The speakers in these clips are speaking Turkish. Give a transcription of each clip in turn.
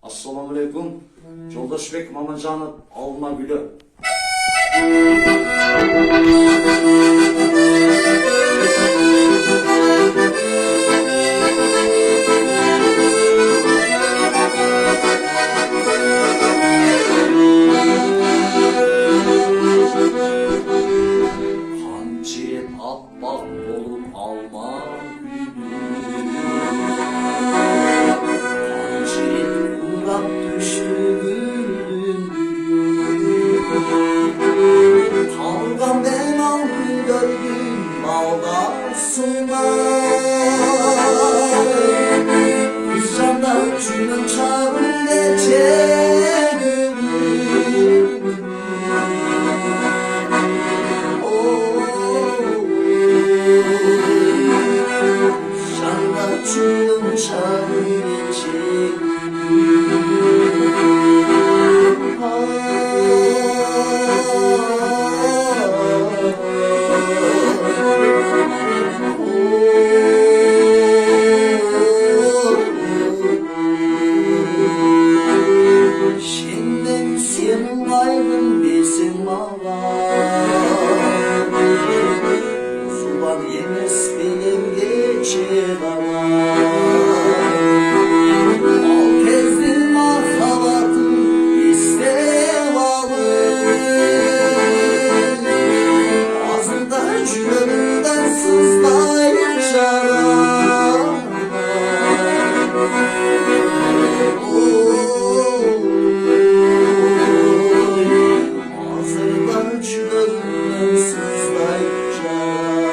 Assalamualaikum. Joldaşbek Mamacanov Alma Gülü. Hançeri atbak olup alma gülü. Hançeri uğrap düştü gülüm gülüm. Kavga ben aldı gördüm bağlasına. Kuşandan cünün çağrı geçer gülüm. Kuşandan cünün çağrı geçer gülüm. Şimdiden senin aydın besin bana. Zuban yemez benim geçer ama. Al kezdin marhavatın istev alır. Ağzında cülönünden sızlayır şarap. Ağzından cülönünden sızlayır şarap.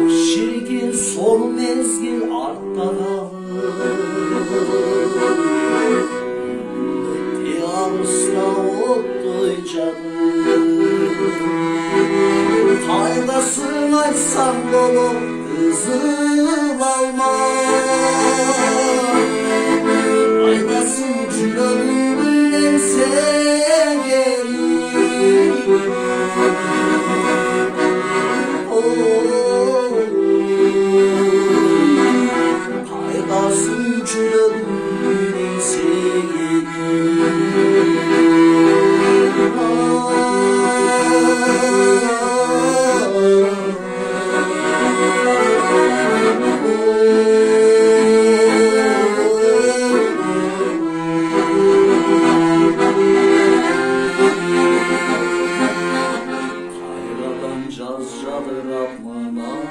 Şirkin son mezgil artta kalır. Diyarısına ottu canım. Faydasını açsam dolu kızıl alma. Faydasın cülönünden sevgelim. Faydasın cülönünden sevgelim. Hayradan cazcadır atmadan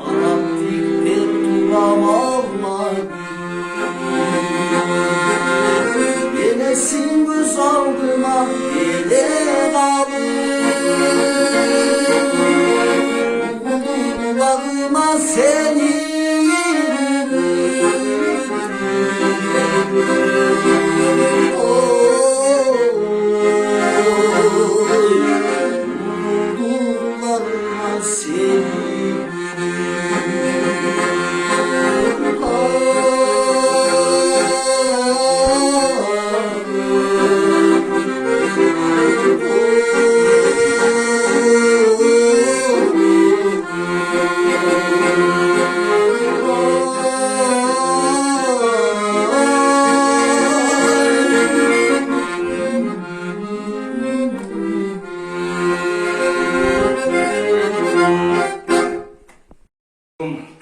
Arap dikler duram alma. Gelesin göz aldıma gelen alır. Kulağıma seni kulağıma seni.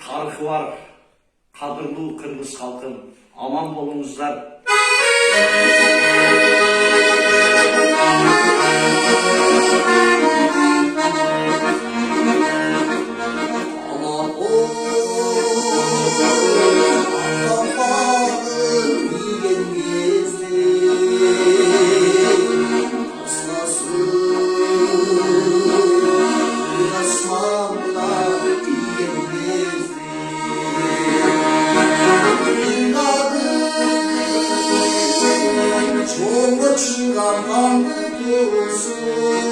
Tarixi var, kadırlı Kırgız halkın. Aman bolunuzlar. Çıkan kanlı dursun.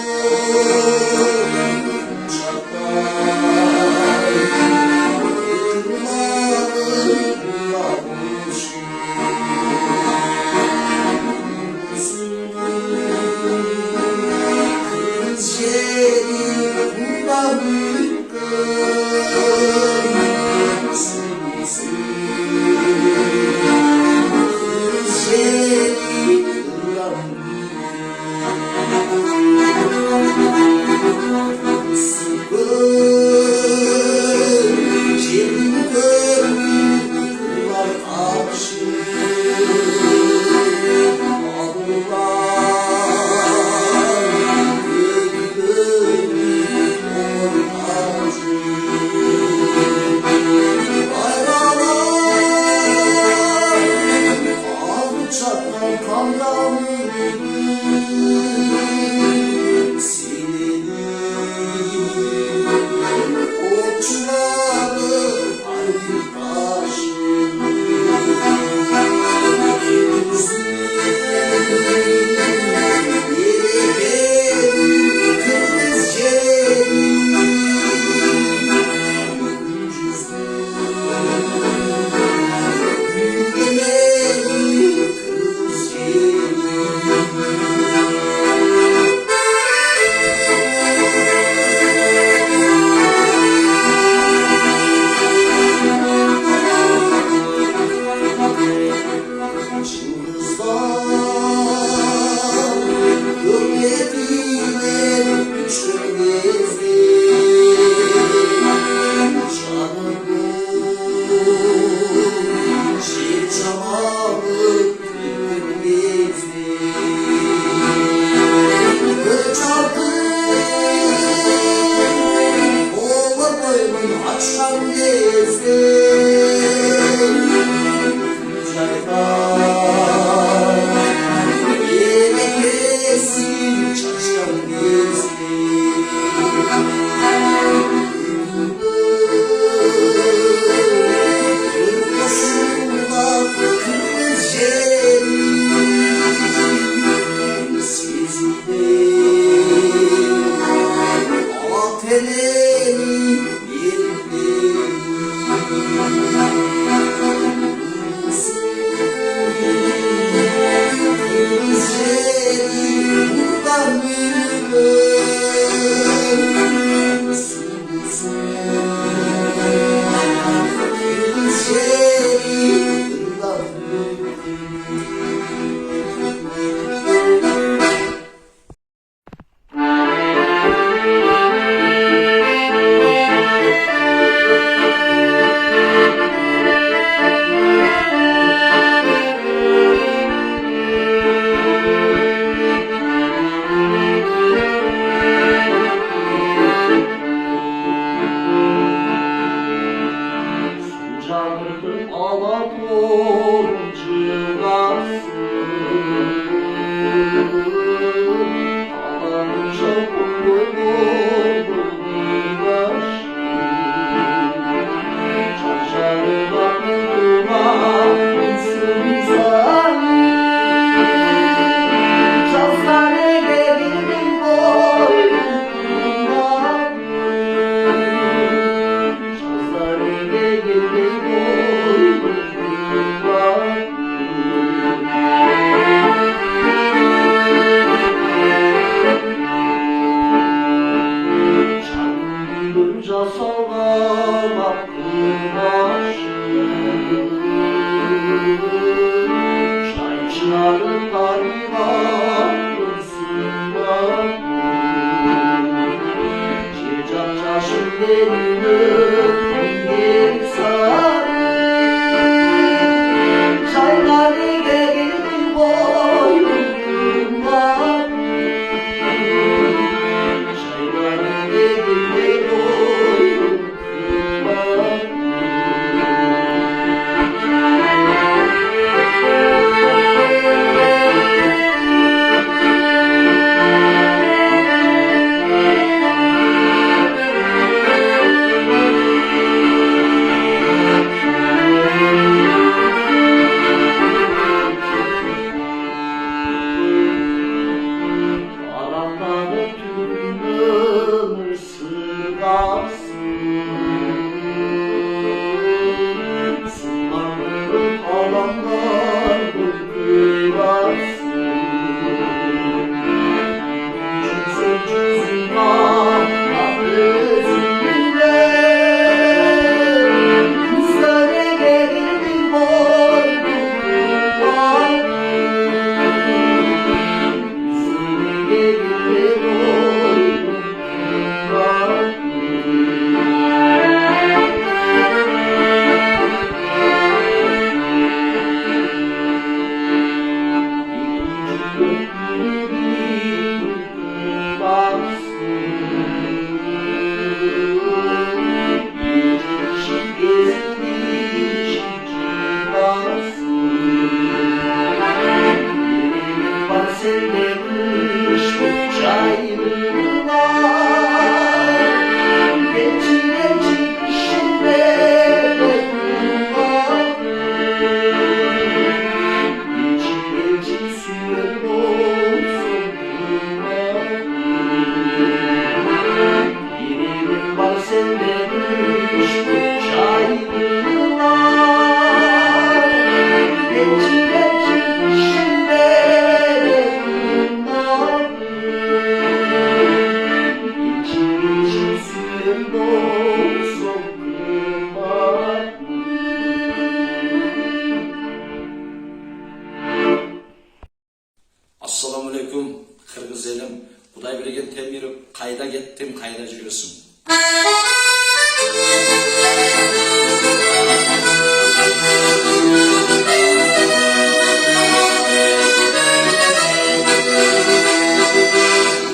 sevgilisin.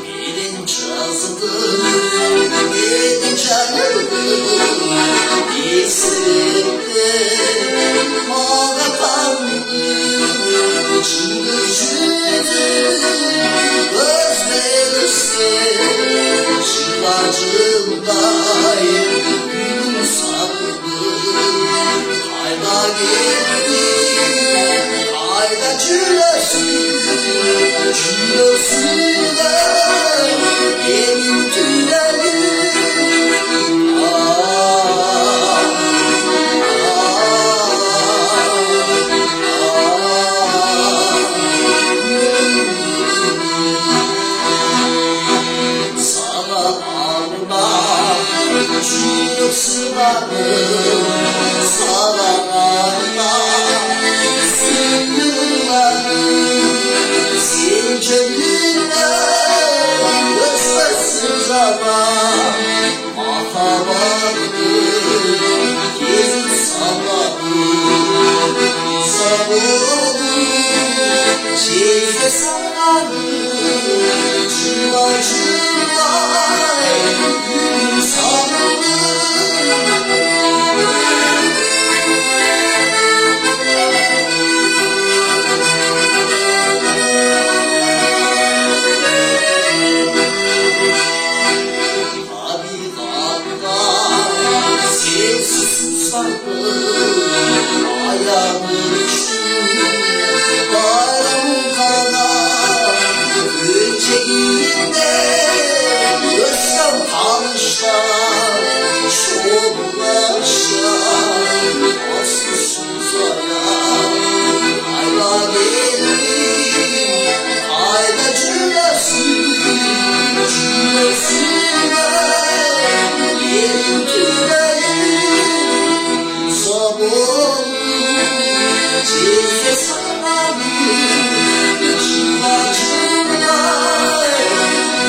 Birinci yazdı, yedi canlı, isimde mavi kanlı, çılgın yüzü, gözleri sen, şılacımday, gülüm sandı, kayda geldi, kayda cülesi, cülesiyle, benim tüylerim. Sana alma cülesilerim, sana alma sınırlarım, sen cennetler göstersin zaman, mahabatlı gezin salladım, sabırlı çizgi sanarım, çıla gül sanarım. Habibanda sensiz susadım, ayağımı düştüm bayramın kadar, gülceğinde görsem tanışlar, şovlaşlar, aslı suzayan, ayla geldim, ayla cümlesin, cümlesine, benim tüylerim, sabır, çizgi sanarım, çılacımda,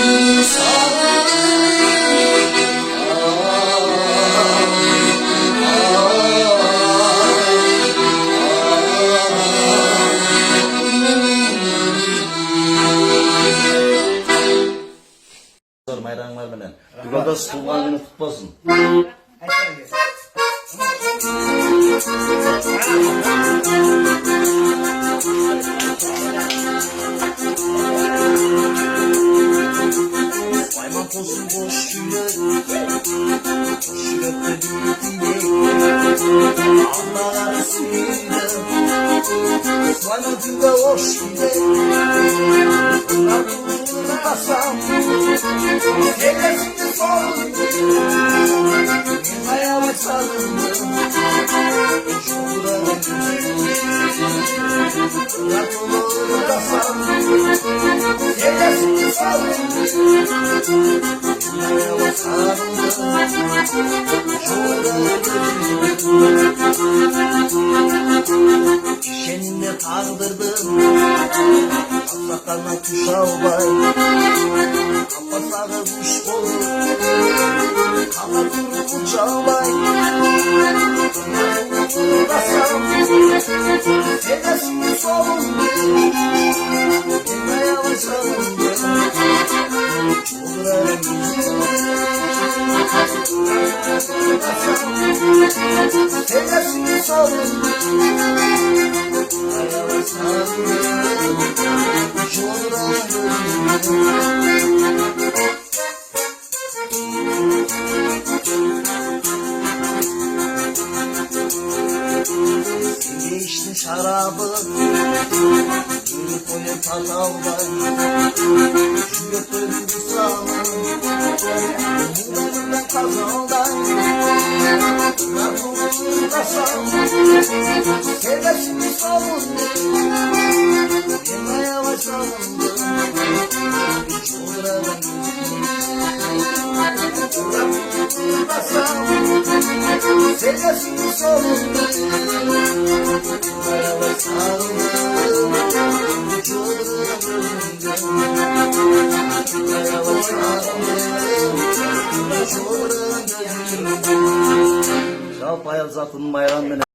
gül Mayranlar bilen. Yolda tuğan günü kutlasın. Baymak olsun boş yürek, boş yürekte bir dilek, Allah'ın ismiyle, baymakında hoş yürek, Rabbim'in kasam, gecesinde sorun, ayağıma çalındım, şuradan Rabbim'in kasam, gecesinde sorun, ayağıma çalındım, şuradan Şeninde tağdırdım, sakalına kuş albay, kafasağı kuş olur, kafa kuru çalbay. Basam, sedasını solundu, elmaya başlandı, çuğurlarım Basam, sedasını solundu, elmaya başlandı, geçti şarabı, yürü koyun tatavdan, şu götürün bir sağlam, bunlarından kazandan, narkomun kasam, sevesini savundu, yemeye başlandı, hiç uğradan atlasam Sevgasını solundum Yaralı sarıldım Vücudunu büründüm Yaralı sarıldım Vücudunu büründüm Şah bayal zatın bayram mene.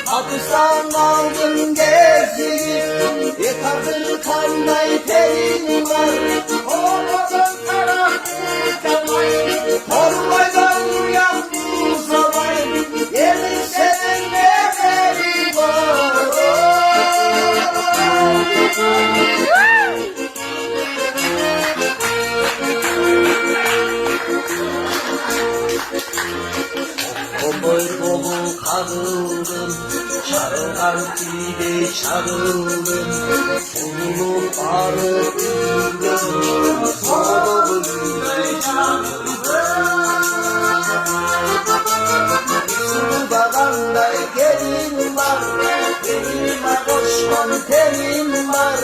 Hapisten aldım gezdim Yıkadın kaynay terin var Olmadan taraf utamayın Kormaydan uyandı sabah Yemin senin neferi var Boy dolu çağırdım, çağırgan gibi çağırdım. Sorulup arıdım, sorulup gibi çağırdım. Sudaganday gelin var, elime koşman temin var.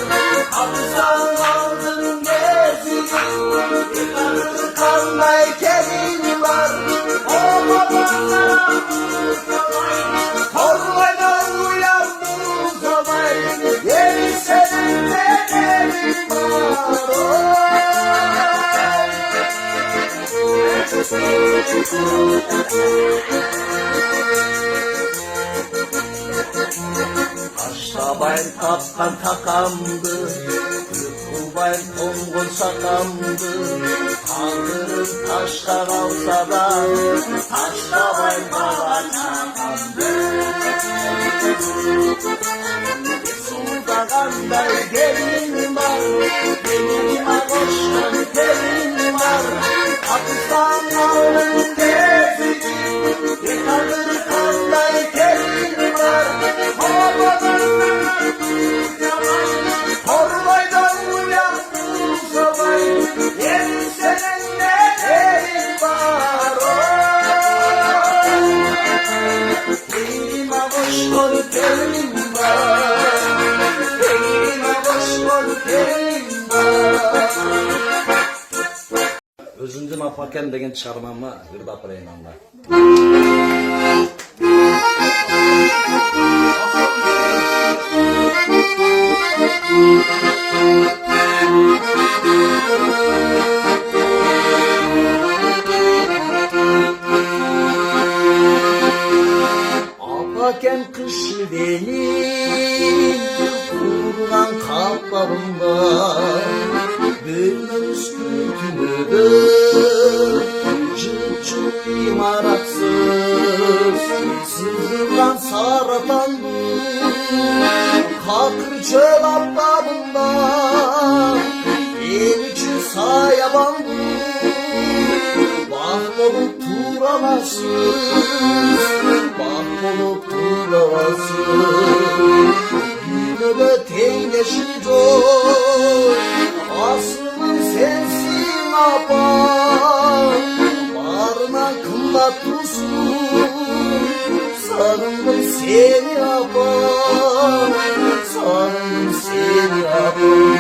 Hapsan aldım geziyim, yıkanır kanday gelin var. O babanlara korlaydan uyandım sabay, yeni seninle gelin var. Taştabayın tapkan takamdı, Kırkılbayın tongun sakamdı. Tanrım taşta kalsa da, Taştabayın baba takamdı. Suda kanday gelin var, elime koştan gelin var. Hapisten alın geziyim, yıkanır kanday gelin var. Horlaydan uyandım sabay, yeni seninle gelin var. Elime boş kol gelin var, elime boş kol gelin var. Özündün apaken degen çarmama hırda preyinanda. Apaken kışı benim kurgan kaplarımda, bölmemiz kültümüdü çıt imaratsız. Sızılan saratandı kakır çöl atlarında, el için sayabandı. Bak olup duramazsın, bak olup duramazsın. Yine de teyleşiyor, aslın sensin apam. Barına kımlat dursun, sarıldım seni apam, sarıldım seni apam.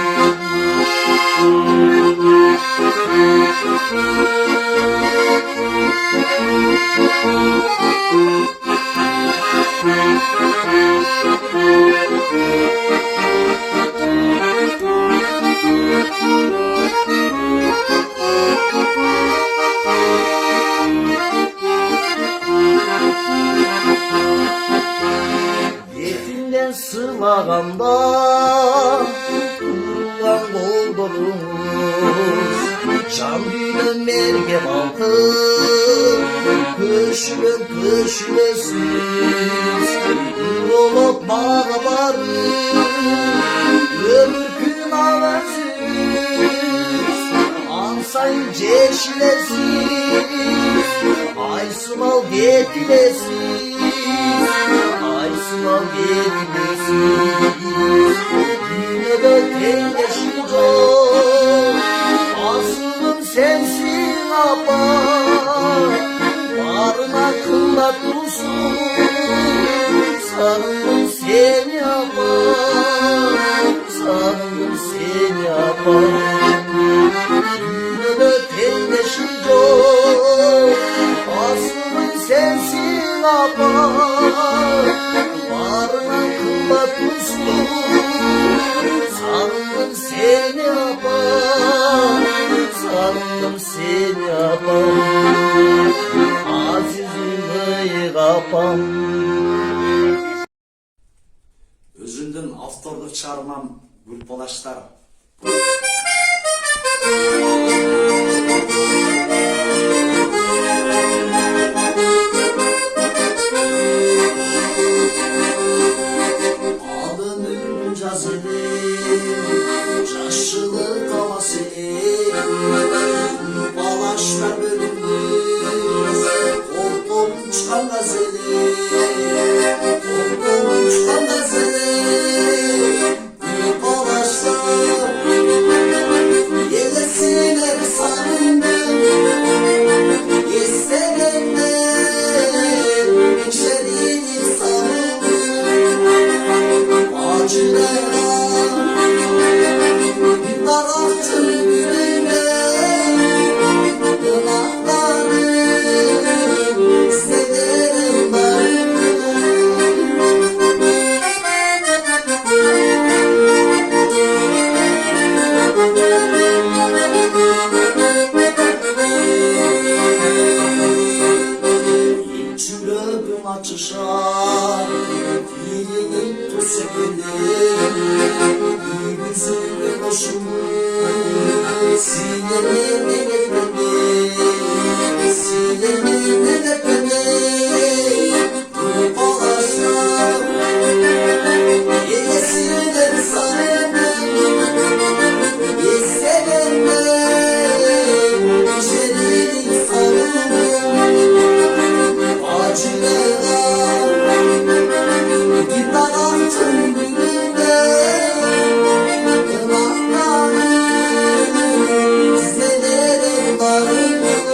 Yetimden sığmağanda kullan doldurmuş, can düğünün mergem altı köşülen köşülesiz. Olup bağa varır ömür gün ağlasız, ansayın ceşilesiz, aysın al getilesiz, aysın al getilesiz. Yine de teyleşiyor, aslım sensin apam. Barına kıllat dursun, sarıldım seni apam, sarıldım seni apam. Yine de teyleşiyor, aslım sensin apam. Barına kıllat dursun, sarıldım seni apam, sarıldım seni apam. Azizim bıyık apam. Özündün avtorluk çağırmam Gülpolaşlar. Adın cazilim, çaşılı kavasilim. Balaşlar bölümümüz, korktum çıkan gazelim. şaşar Dilini tut sepelim Yüzünü boşumu Silemin elepeni Silemin elepeni Durup olasam Yesine sarıldım Yeselenme İçerini sarıldım Acılara Gitar altın gününde Yanakları Dizelerim darıldım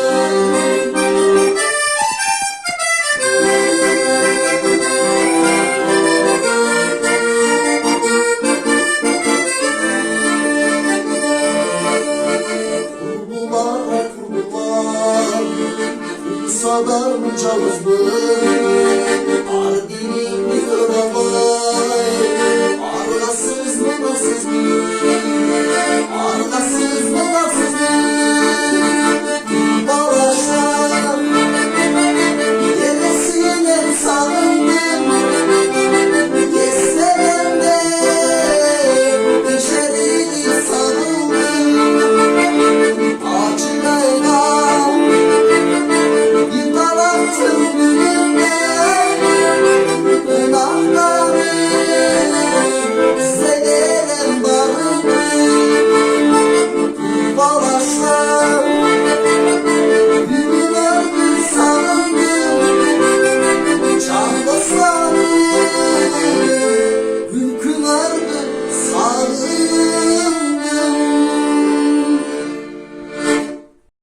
Kurbular, kurbular Sadarım cavız